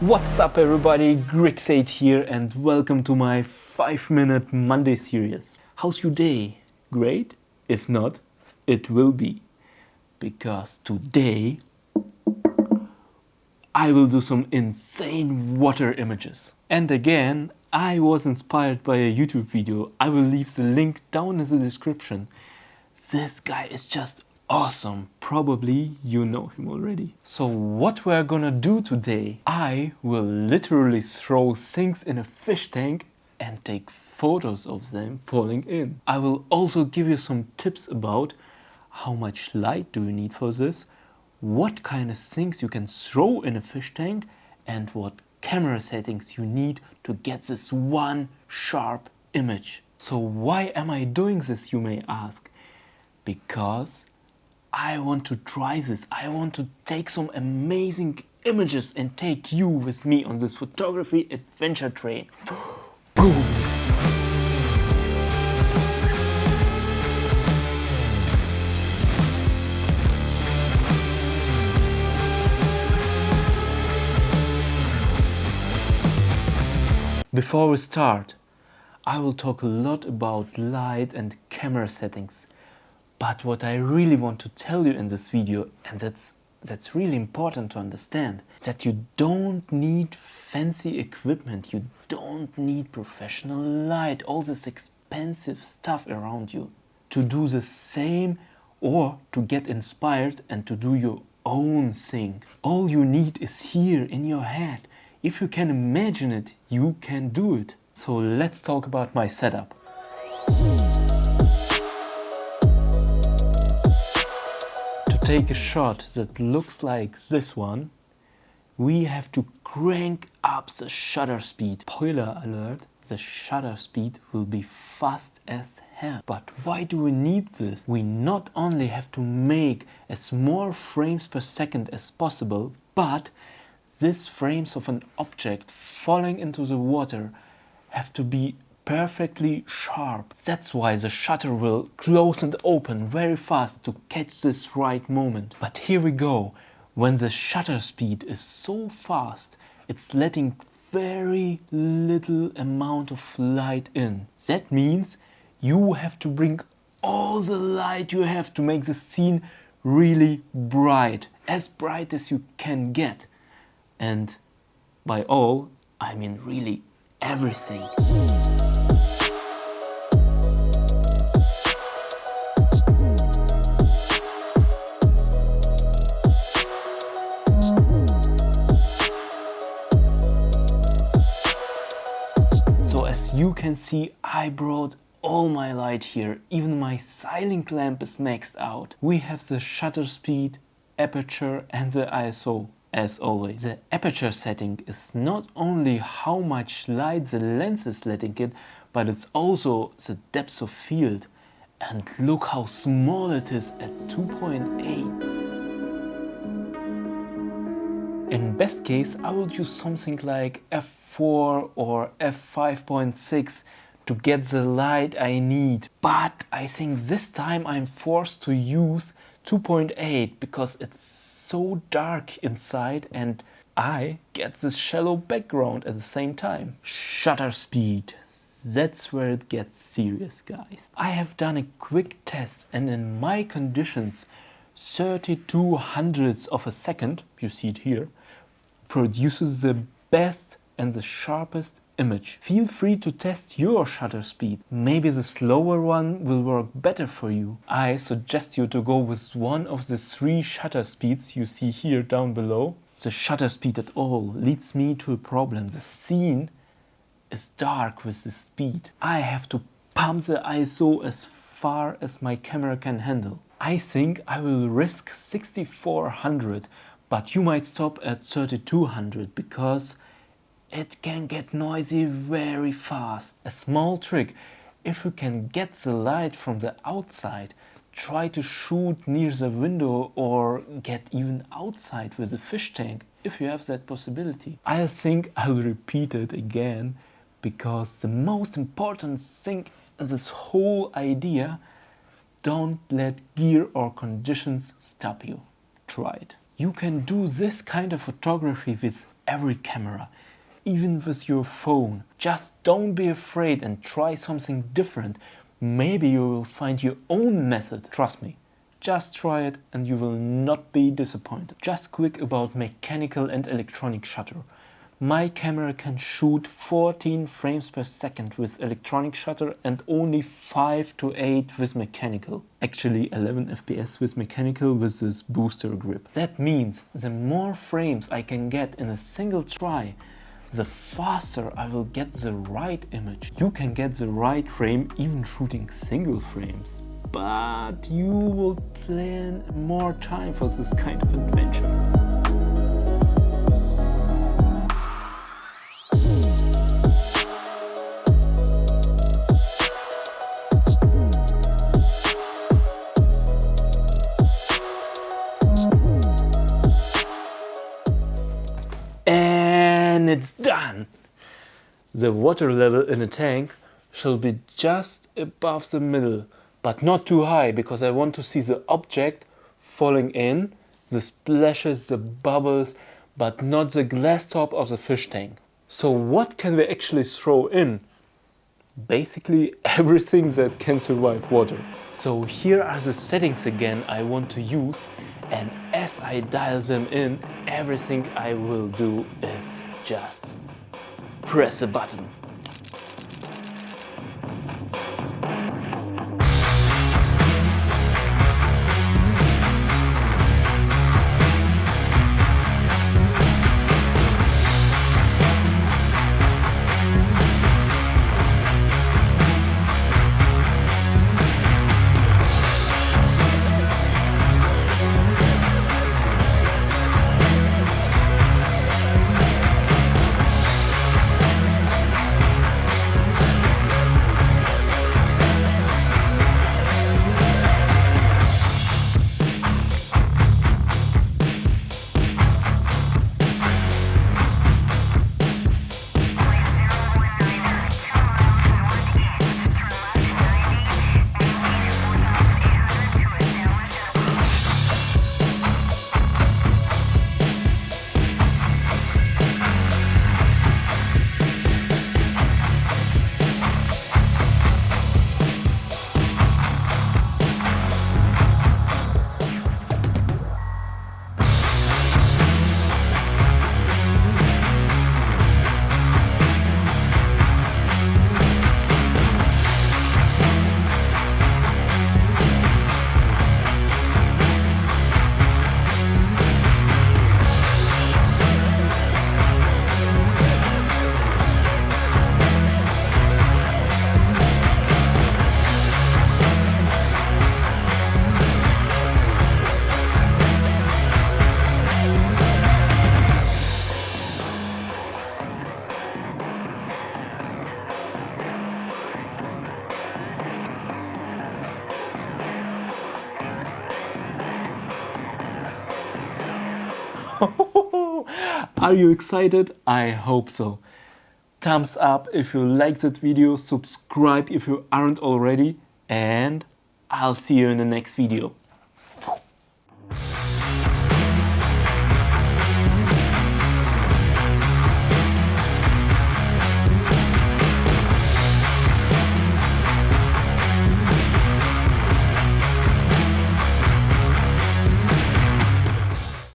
What's up everybody, Grixate here and welcome to my 5-minute Monday series. How's your day? Great? If not, it will be. Because today I will do some insane water images. And again, I was inspired by a YouTube video. I will leave the link down in the description. This guy is just awesome. Probably you know him already. So what we're gonna do today, I will literally throw things in a fish tank and take photos of them falling in. I will also give you some tips about how much light do you need for this, what kind of things you can throw in a fish tank, and what camera settings you need to get this one sharp image. So why am I doing this, you may ask? Because I want to try this. I want to take some amazing images and take you with me on this photography adventure train. Boom! Before we start, I will talk a lot about light and camera settings. But what I really want to tell you in this video, and that's really important to understand, that you don't need fancy equipment, you don't need professional light, all this expensive stuff around you to do the same or to get inspired and to do your own thing. All you need is here in your head. If you can imagine it, you can do it. So let's talk about my setup. To take a shot that looks like this one, we have to crank up the shutter speed. Spoiler alert, the shutter speed will be fast as hell. But why do we need this? We not only have to make as more frames per second as possible, but these frames of an object falling into the water have to be perfectly sharp. That's why the shutter will close and open very fast to catch this right moment. But here we go. When the shutter speed is so fast, it's letting very little amount of light in. That means you have to bring all the light you have to make the scene really bright, as bright as you can get. And by all, I mean really everything. So as you can see, I brought all my light here. Even my silent lamp is maxed out. We have the shutter speed, aperture and the ISO. As always, the aperture setting is not only how much light the lens is letting in, but it's also the depth of field. And look how small it is at 2.8. In best case, I would use something like f4 or f5.6 to get the light I need. But I think this time I'm forced to use 2.8 because it's so dark inside and I get this shallow background at the same time. Shutter speed. That's where it gets serious, guys. I have done a quick test and in my conditions 32 hundredths of a second, you see it here, produces the best and the sharpest image. Feel free to test your shutter speed. Maybe the slower one will work better for you. I suggest you to go with one of the 3 shutter speeds you see here down below. The shutter speed at all leads me to a problem. The scene is dark with this speed. I have to pump the ISO as far as my camera can handle. I think I will risk 6400, but you might stop at 3200 because it can get noisy very fast. A small trick: if you can get the light from the outside, try to shoot near the window or get even outside with a fish tank if you have that possibility. I think I'll repeat it again because the most important thing in this whole idea, don't let gear or conditions stop you. Try it. You can do this kind of photography with every camera, even with your phone. Just don't be afraid and try something different. Maybe you will find your own method. Trust me, just try it and you will not be disappointed. Just quick about mechanical and electronic shutter. My camera can shoot 14 frames per second with electronic shutter and only 5 to 8 with mechanical. Actually 11 FPS with mechanical with this booster grip. That means the more frames I can get in a single try, the faster I will get the right image. You can get the right frame even shooting single frames, but you will plan more time for this kind of adventure. And it's done! The water level in a tank shall be just above the middle, but not too high, because I want to see the object falling in, the splashes, the bubbles, but not the glass top of the fish tank. So what can we actually throw in? Basically everything that can survive water. So here are the settings again I want to use, and as I dial them in, everything I will do is just press a button. Are you excited? I hope so. Thumbs up if you liked that video, subscribe if you aren't already, and I'll see you in the next video.